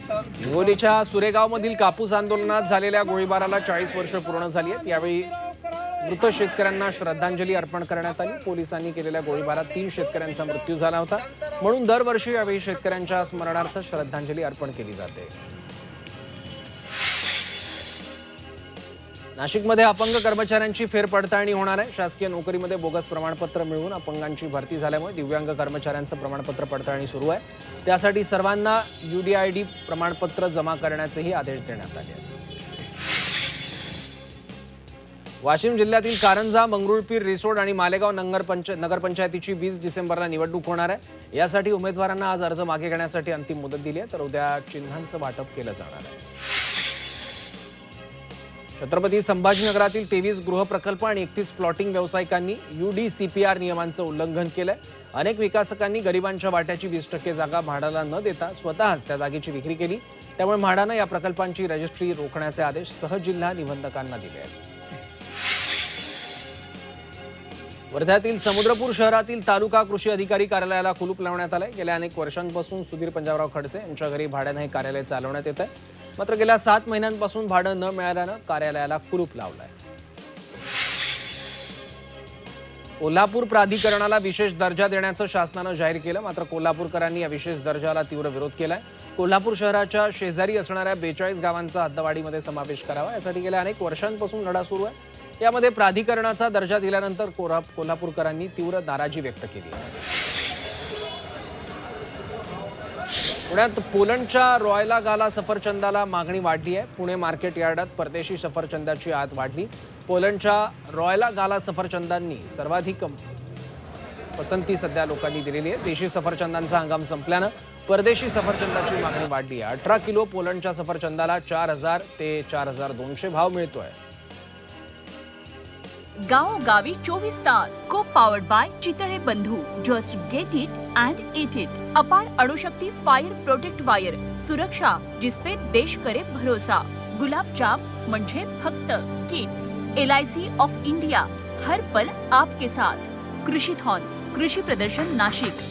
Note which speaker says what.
Speaker 1: हिंगोलीच्या सुरेगावमधील कापूस आंदोलनात झालेल्या गोळीबाराला 40 वर्ष पूर्ण झाली आहेत। यावेळी मृत शेतकऱ्यांना श्रद्धांजली अर्पण करण्यात आली। पोलिसांनी केलेल्या गोळीबारात 3 शेतकऱ्यांचा मृत्यू झाला होता, म्हणून दरवर्षी यावेळी शेतकऱ्यांच्या स्मरणार्थ श्रद्धांजली अर्पण केली जाते। नाशिकमध्ये अपंग कर्मचाऱ्यांची फेरपडताळणी होणार आहे। शासकीय नोकरीमध्ये बोगस प्रमाणपत्र मिळवून अपंगांची भरती झाल्यामुळे दिव्यांग कर्मचाऱ्यांचं प्रमाणपत्र पडताळणी सुरू आहे। त्यासाठी सर्वांना UDID प्रमाणपत्र जमा करण्याचेही आदेश देण्यात आले आहेत। वाशिम जिल्ह्यातील कारंजा, मंगरुळपीर, रिसोड आणि मालेगाव नगरपंचायतीची 20 डिसेंबरला निवडणूक होणार आहे। यासाठी उमेदवारांना आज अर्ज मागे घेण्यासाठी अंतिम मुदत दिली आहे, तर उद्या चिन्हांचं वाटप केलं जाणार आहे। छत्रपती संभाजीनगरातील 23 गृहप्रकल्प आणि 31 प्लॉटिंग व्यावसायिकांनी UDCPR नियमांचं उल्लंघन केलंय। अनेक विकासकांनी गरिबांच्या वाट्याची 20% जागा म्हाडाला न देता स्वतःच त्या जागेची विक्री केली। त्यामुळे म्हाडानं या प्रकल्पांची रजिस्ट्री रोखण्याचे आदेश सहजिल्हा निबंधकांना दिले आहेत। वर्ध्यातील समुद्रपूर शहरातील तालुका कृषी अधिकारी कार्यालयाला कुलूप लावण्यात आलंय। गेल्या अनेक वर्षांपासून सुधीर पंजाबराव खडसे यांच्या घरी भाड्याने हे कार्यालय चालवण्यात येत आहे, मात्र गेल्या 7 महिन्यांपासून भाडं न मिळाल्यानं कार्यालयाला कुलूप लावलंय। कोल्हापूर प्राधिकरणाला विशेष दर्जा देण्याचं शासनानं जाहीर केलं, मात्र कोल्हापूरकरांनी या विशेष दर्जाला तीव्र विरोध केलाय। कोल्हापूर शहराच्या शेजारी असणाऱ्या 42 गावांचा हद्दवाढीमध्ये समावेश करावा, यासाठी गेल्या अनेक वर्षांपासून लढा सुरू आहे। यामध्ये प्राधिकरणाचा दर्जा दिल्यानंतर कोल्हापूरकरांनी तीव्र नाराजी व्यक्त केली आहे। पुण्यात पोलंडच्या रॉयला गाला सफरचंदाला मागणी वाढली आहे। पुणे मार्केट यार्डात परदेशी सफरचंदाची आत वाढली। पोलंडच्या रॉयला गाला सफरचंदांनी सर्वाधिक पसंती सध्या लोकांनी दिलेली आहे। देशी सफरचंदांचा हंगाम संपल्यानं परदेशी सफरचंदाची मागणी वाढली आहे। 18 किलो पोलंडच्या सफरचंदाला 4000 ते 4200 भाव मिळतोय।
Speaker 2: गाँव गावी 24 तास को पावर्ड बाय चितळे बंधू। Just get it and eat it. अपार अणुशक्ति फायर प्रोटेक्ट वायर, सुरक्षा जिसपे देश करे भरोसा। गुलाब जाम म्हणजे फक्त किड्स। LIC ऑफ इंडिया, हर पल आपके साथ। कृषिथॉन, कृषि प्रदर्शन नाशिक।